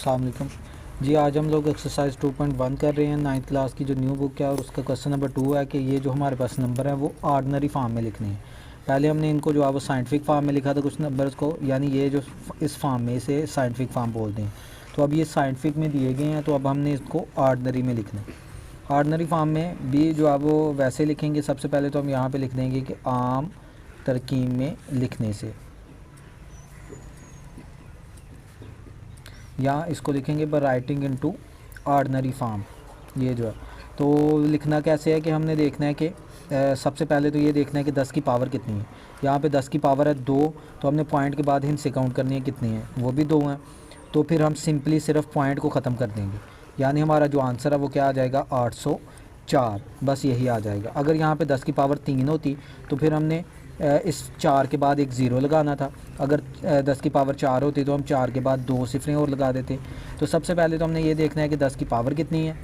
अस्सलाम वालेकुम जी। आज हम लोग एक्सरसाइज 2.1 कर रहे हैं 9th क्लास की जो न्यू बुक है, और उसका क्वेश्चन नंबर 2 है कि ये जो हमारे पास नंबर है वो ऑर्डिनरी फॉर्म में लिखने हैं। पहले हमने इनको जो है वो साइंटिफिक फॉर्म में लिखा था कुछ नंबर्स को, यानी ये जो इस फॉर्म में इसे साइंटिफिक फॉर्म बोलते हैं। तो अब ये साइंटिफिक में दिए गए हैं, तो अब हमने इसको ऑर्डिनरी में लिखना है। ऑर्डिनरी फॉर्म में भी जो है वो वैसे लिखेंगे। सबसे पहले तो हम यहाँ पर लिख देंगे कि आम तरकीब में लिखने से, या इसको लिखेंगे by writing into ordinary form. ये जो है तो लिखना कैसे है कि हमने देखना है कि सबसे पहले तो ये देखना है कि 10 की पावर कितनी है। यहाँ पे 10 की पावर है 2, तो हमने पॉइंट के बाद हिंद से काउंट करनी है कितनी है, वो भी 2 हैं। तो फिर हम सिंपली सिर्फ पॉइंट को ख़त्म कर देंगे, यानी हमारा जो आंसर है वो क्या आ जाएगा 804, बस यही आ जाएगा। अगर यहाँ पे 10 की पावर 3 होती तो फिर हमने इस 4 के बाद एक ज़ीरो लगाना था। अगर 10 की पावर 4 होती तो हम 4 के बाद 2 सिफरें और लगा देते। तो सबसे पहले तो हमने ये देखना है कि 10 की पावर कितनी है,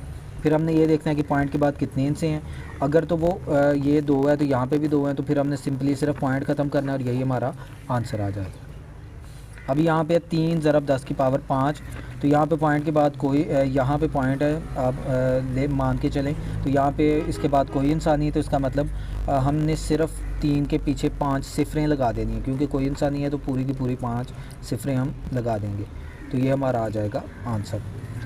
फिर हमने ये देखना है कि पॉइंट के बाद कितने इनसे हैं। अगर तो वो ये 2 है तो यहाँ पे भी 2 हैं, तो फिर हमने सिंपली सिर्फ पॉइंट ख़त्म करना है और यही हमारा आंसर आ जाएगा। अभी यहाँ पे 3 ज़रब 10 की पावर 5, तो यहाँ पे पॉइंट के बाद कोई यहाँ पे पॉइंट है, आप ले मान के चलें। तो यहाँ पे इसके बाद कोई इंसान नहीं है, तो इसका मतलब हमने सिर्फ 3 के पीछे 5 सिफरें लगा देनी है, क्योंकि कोई इंसान नहीं है तो पूरी की पूरी 5 सिफरें हम लगा देंगे। तो ये हमारा आ जाएगा आंसर।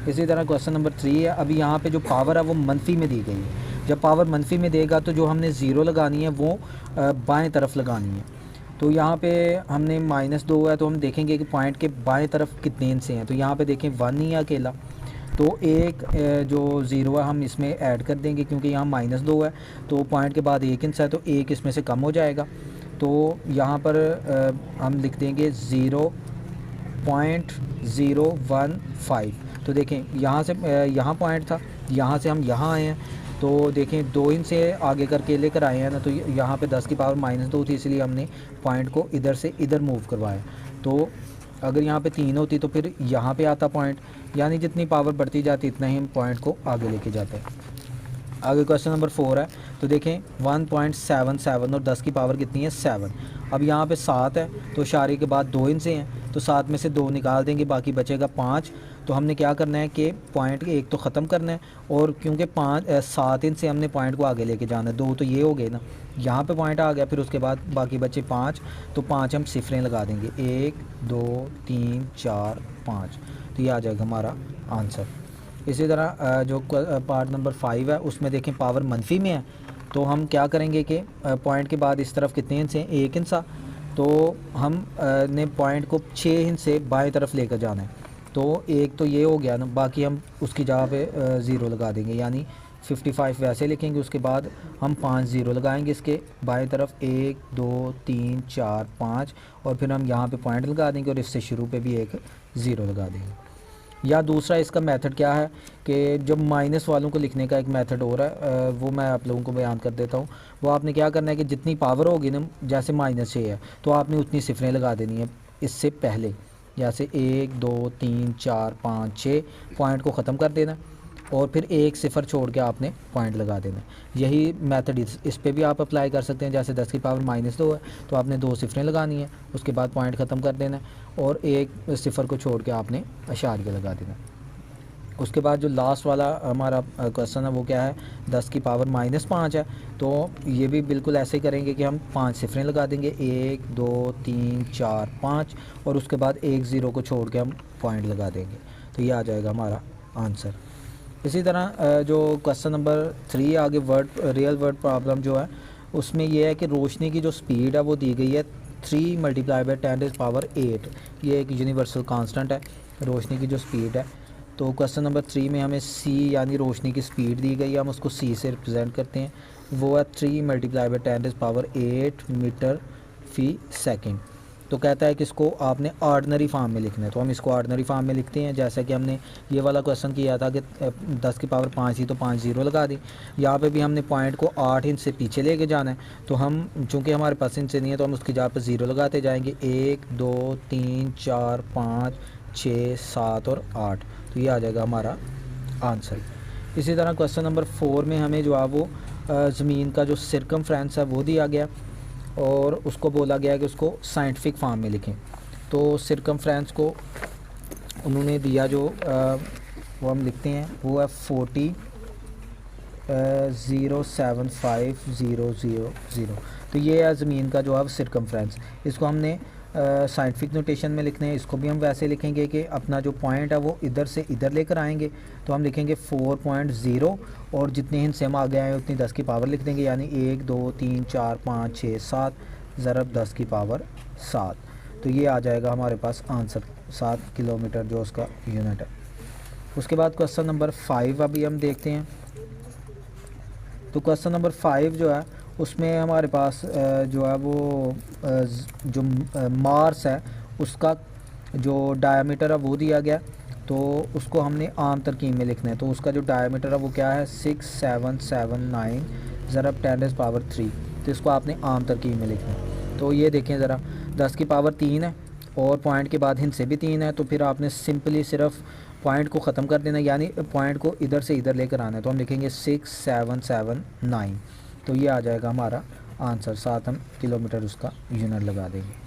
इसी तरह क्वेश्चन नंबर 3 है। अभी यहाँ पे जो पावर है वो मनफी में दी गई है। जब पावर मनफी में देगा तो जो हमने ज़ीरो लगानी है वो बाएँ तरफ लगानी है। तो यहाँ पे हमने -2 है, तो हम देखेंगे कि पॉइंट के बाएं तरफ कितने इंच से हैं। तो यहाँ पे देखें 1 ही है अकेला, तो एक जो ज़ीरो है हम इसमें ऐड कर देंगे, क्योंकि यहाँ -2 है तो पॉइंट के बाद 1 इंच है, तो 1 इसमें से कम हो जाएगा। तो यहाँ पर हम लिख देंगे 0.015। तो देखें यहाँ से यहाँ पॉइंट था, यहाँ से हम यहाँ आए हैं, तो देखें 2 इंच से आगे करके लेकर आए हैं ना। तो यहाँ पे 10 की पावर -2 थी, इसलिए हमने पॉइंट को इधर से इधर मूव करवाया। तो अगर यहाँ पे 3 होती तो फिर यहाँ पे आता पॉइंट, यानी जितनी पावर बढ़ती जाती इतना ही हम पॉइंट को आगे लेके जाते हैं। आगे क्वेश्चन नंबर 4 है। तो देखें 1.77 और 10 की पावर कितनी है 7। अब यहाँ पे 7 है, तो इशारे के बाद 2 इंच से हैं, तो 7 में से 2 निकाल देंगे, बाकी बचेगा 5। तो हमने क्या करना है कि पॉइंट एक तो ख़त्म करना है, और क्योंकि 7 इंच से हमने पॉइंट को आगे लेके जाना है। 2 तो ये हो गए ना, यहाँ पे पॉइंट आ गया, फिर उसके बाद बाकी बचे 5, तो 5 हम सिफरें लगा देंगे, 1 2 3 4 5। तो ये आ जाएगा हमारा आंसर। इसी तरह जो पार्ट नंबर 5 है उसमें देखें पावर मनफी में है, तो हम क्या करेंगे कि पॉइंट के बाद इस तरफ कितने इंच हैं 1 इंच सा, तो हम ने पॉइंट को 6 इंच से बाएं तरफ लेकर जाना है। तो एक तो ये हो गया ना, बाकी हम उसकी जगह पे ज़ीरो लगा देंगे, यानी 55 वैसे लिखेंगे। उसके बाद हम 5 ज़ीरो लगाएंगे इसके बाएं तरफ, 1 2 3 4 5, और फिर हम यहाँ पे पॉइंट लगा देंगे और इससे शुरू पे भी एक ज़ीरो लगा देंगे। या दूसरा इसका मेथड क्या है कि जब माइनस वालों को लिखने का एक मेथड हो रहा है, वो मैं आप लोगों को बयान कर देता हूँ। वो आपने क्या करना है कि जितनी पावर होगी ना, जैसे -6 है तो आपने उतनी सिफरें लगा देनी है इससे पहले, जैसे 1 2 3 4 5 6, पॉइंट को ख़त्म कर देना और फिर 1 सिफर छोड़ के आपने पॉइंट लगा देना। यही मेथड इस पे भी आप अप्लाई कर सकते हैं। जैसे 10 की पावर -2 है तो आपने 2 सिफरें लगानी है, उसके बाद पॉइंट ख़त्म कर देना और 1 सिफर को छोड़ के आपने इशारे लगा देना। उसके बाद जो लास्ट वाला हमारा क्वेश्चन है वो क्या है, 10 की पावर -5 है, तो ये भी बिल्कुल ऐसे ही करेंगे कि हम 5 सिफरें लगा देंगे, 1 2 3 4 5, और उसके बाद 1 ज़ीरो को छोड़ के हम पॉइंट लगा देंगे। तो ये आ जाएगा हमारा आंसर। इसी तरह जो क्वेश्चन नंबर 3 आगे रियल वर्ड प्रॉब्लम जो है उसमें यह है कि रोशनी की जो स्पीड है वो दी गई है 3 × 10⁸ ये एक यूनिवर्सल कांस्टेंट है रोशनी की जो स्पीड है। तो क्वेश्चन नंबर 3 में हमें c यानी रोशनी की स्पीड दी गई है, हम उसको c से रिप्रेजेंट करते हैं, वो है 3 × 10⁸ मीटर फ़ी सेकंड। तो कहता है कि इसको आपने ऑर्डिनरी फॉर्म में लिखना है, तो हम इसको ऑर्डिनरी फॉर्म में लिखते हैं। जैसा कि हमने ये वाला क्वेश्चन किया था कि 10 की पावर 5 ही, तो 5 ज़ीरो लगा दी। यहाँ पे भी हमने पॉइंट को 8 इंच से पीछे लेके जाना है, तो हम चूँकि हमारे पास इंच से नहीं है तो हम उसकी जगह पर ज़ीरो लगाते जाएंगे, 1 2 3 4 5 6 7 और 8। तो ये आ जाएगा हमारा आंसर। इसी तरह क्वेश्चन नंबर 4 में हमें जो है वो ज़मीन का जो सर्कमफ्रेंस है वो दिया गया और उसको बोला गया कि उसको साइंटिफिक फॉर्म में लिखें। तो सर्कमफ्रेंस को उन्होंने दिया जो वो हम लिखते हैं वो है 40.07500। तो ये है ज़मीन का जो है सिरकमफ्रेंस। इसको हमने साइंटिफिक नोटेशन में लिखना है। इसको भी हम वैसे लिखेंगे कि अपना जो पॉइंट है वो इधर से इधर लेकर आएंगे, तो हम लिखेंगे 4.0 और जितने हिस्से हम आगे आए उतनी 10 की पावर लिख देंगे, यानी 1 2 3 4 5 6 7 ज़रब 10 की पावर 7। तो ये आ जाएगा हमारे पास आंसर 7 किलोमीटर जो उसका यूनिट है। उसके बाद क्वेश्चन नंबर 5 अभी हम देखते हैं। तो क्वेश्चन नंबर 5 जो है उसमें हमारे पास जो है वो जो मार्स है उसका जो डायमीटर है वो दिया गया, तो उसको हमने आम तरकीब में लिखना है। तो उसका जो डायमीटर है वो क्या है 6779 ज़रब 10⁻3। तो इसको आपने आम तरकीब में लिखना है। तो ये देखें ज़रा 10 की पावर 3 है और पॉइंट के बाद हिंसे भी 3 है, तो फिर आपने सिंपली सिर्फ पॉइंट को ख़त्म कर देना, यानी पॉइंट को इधर से इधर लेकर आना है। तो हम लिखेंगे 6779। तो ये आ जाएगा हमारा आंसर। 7 हम किलोमीटर उसका यूनिट लगा देंगे।